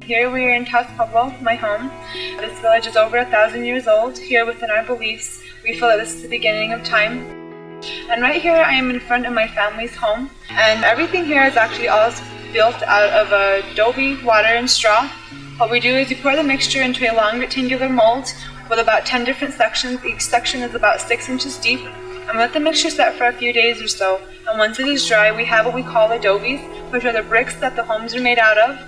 Here we are in Taos Pueblo, my home. This village is over 1,000 years old. Here within our beliefs, we feel that this is the beginning of time. And right here I am in front of my family's home. And everything here is actually all built out of adobe, water, and straw. What we do is we pour the mixture into a long rectangular mold with about 10 different sections. Each section is about 6 inches deep. And we let the mixture set for a few days or so. And once it is dry, we have what we call adobes, which are the bricks that the homes are made out of.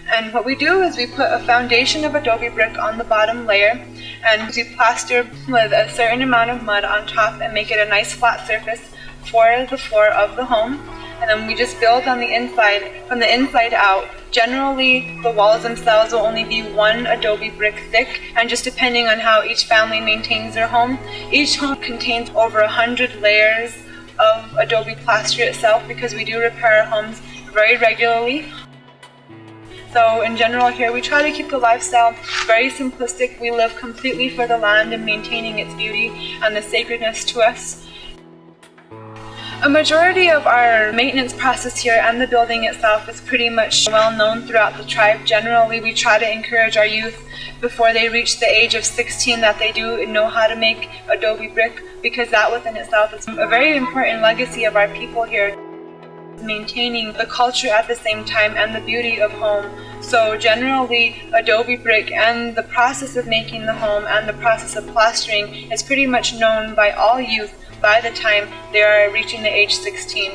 And what we do is we put a foundation of adobe brick on the bottom layer, and we plaster with a certain amount of mud on top and make it a nice flat surface for the floor of the home. And then we just build on the inside, from the inside out. Generally, the walls themselves will only be 1 adobe brick thick, and just depending on how each family maintains their home, each home contains over 100 layers of adobe plaster itself, because we do repair our homes very regularly. So in general here, we try to keep the lifestyle very simplistic. We live completely for the land and maintaining its beauty and the sacredness to us. A majority of our maintenance process here and the building itself is pretty much well known throughout the tribe. Generally, we try to encourage our youth before they reach the age of 16 that they do know how to make adobe brick, because that within itself is a very important legacy of our people here. Maintaining the culture at the same time and the beauty of home. So generally, adobe brick and the process of making the home and the process of plastering is pretty much known by all youth by the time they are reaching the age 16.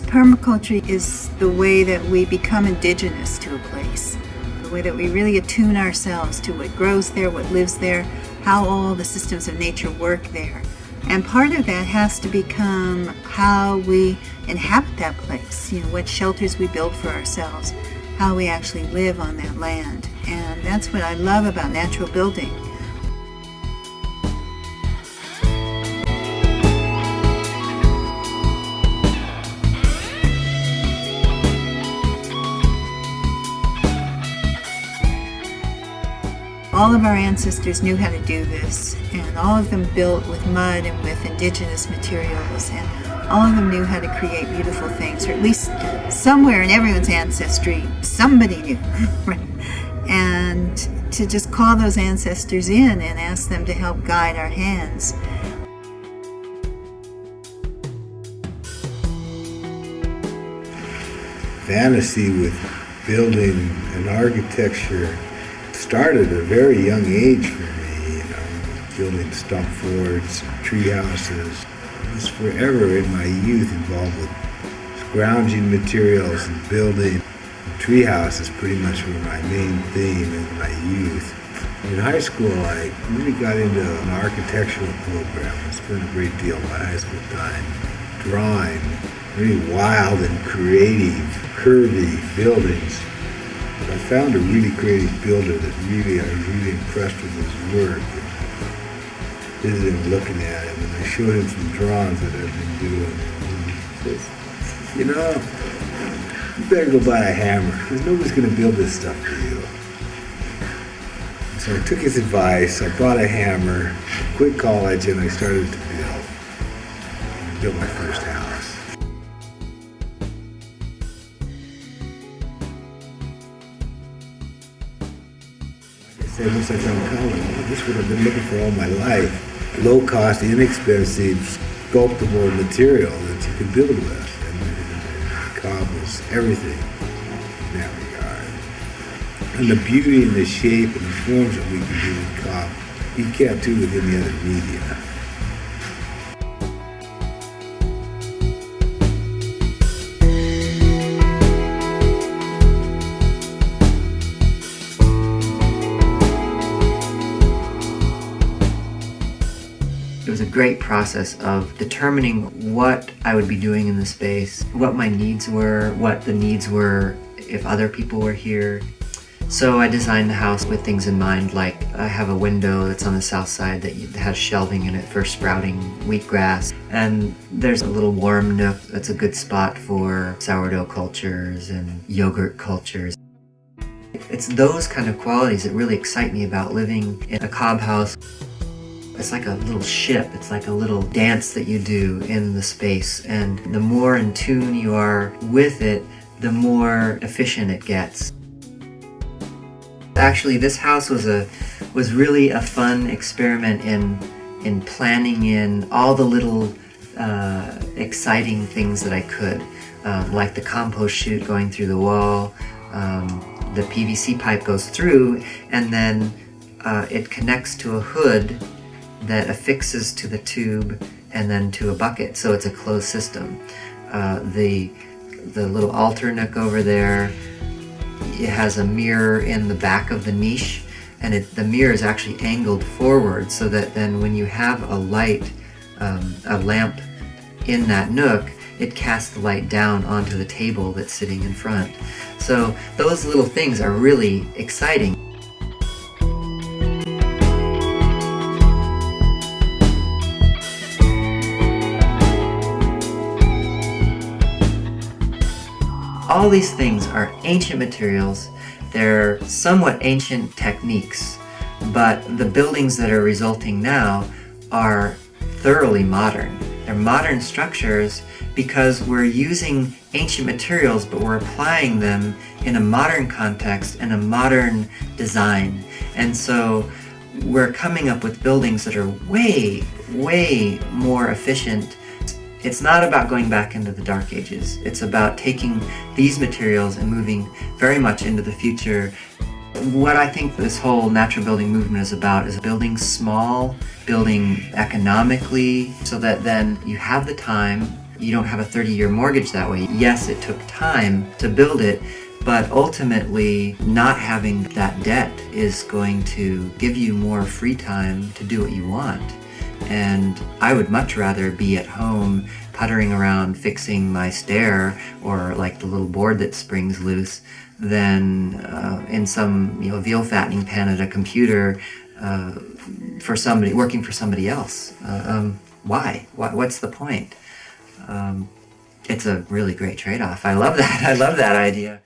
Permaculture is the way that we become indigenous to a place, the way that we really attune ourselves to what grows there, what lives there, how all the systems of nature work there. And part of that has to become how we inhabit that place, what shelters we build for ourselves, how we actually live on that land. And that's what I love about natural building. All of our ancestors knew how to do this, and all of them built with mud and with indigenous materials, and all of them knew how to create beautiful things, or at least somewhere in everyone's ancestry, somebody knew. And to just call those ancestors in and ask them to help guide our hands. Fantasy with building and architecture started at a very young age for me, building stump forts, tree houses. I was forever in my youth involved with scrounging materials and building. Tree houses pretty much were my main theme in my youth. In high school, I really got into an architectural program. I spent a great deal of my high school time drawing really wild and creative, curvy buildings. But I found a really creative builder that I was really impressed with his work. And visited him, looking at him, and I showed him some drawings that I've been doing. And he says, you better go buy a hammer, because nobody's going to build this stuff for you. So I took his advice, I bought a hammer, quit college, and I started to build. I built my first house. Once I found college, this is what I've been looking for all my life. Low-cost, inexpensive, sculptable material that you can build with. And cobbles, everything in that regard. And the beauty and the shape and the forms that we can do with cob, you can't do with any other media. It was a great process of determining what I would be doing in the space, what my needs were, what the needs were if other people were here. So I designed the house with things in mind, like I have a window that's on the south side that has shelving in it for sprouting wheatgrass. And there's a little warm nook that's a good spot for sourdough cultures and yogurt cultures. It's those kind of qualities that really excite me about living in a cob house. It's like a little ship, it's like a little dance that you do in the space, and the more in tune you are with it, the more efficient it gets. Actually, this house was really a fun experiment in planning in all the little exciting things that I could, like the compost chute going through the wall, the PVC pipe goes through, and then it connects to a hood that affixes to the tube and then to a bucket, so it's a closed system. The little altar nook over there, it has a mirror in the back of the niche, and the mirror is actually angled forward so that then when you have a light, a lamp in that nook, it casts the light down onto the table that's sitting in front. So those little things are really exciting. All these things are ancient materials. They're somewhat ancient techniques, but the buildings that are resulting now are thoroughly modern. They're modern structures because we're using ancient materials, but we're applying them in a modern context and a modern design. And so we're coming up with buildings that are way, way more efficient. It's not about going back into the dark ages. It's about taking these materials and moving very much into the future. What I think this whole natural building movement is about is building small, building economically, so that then you have the time. You don't have a 30-year mortgage that way. Yes, it took time to build it, but ultimately not having that debt is going to give you more free time to do what you want. And I would much rather be at home puttering around fixing my stair or like the little board that springs loose than in some veal fattening pen at a computer for somebody working for somebody else. Why? What's the point? It's a really great trade-off. I love that. I love that idea.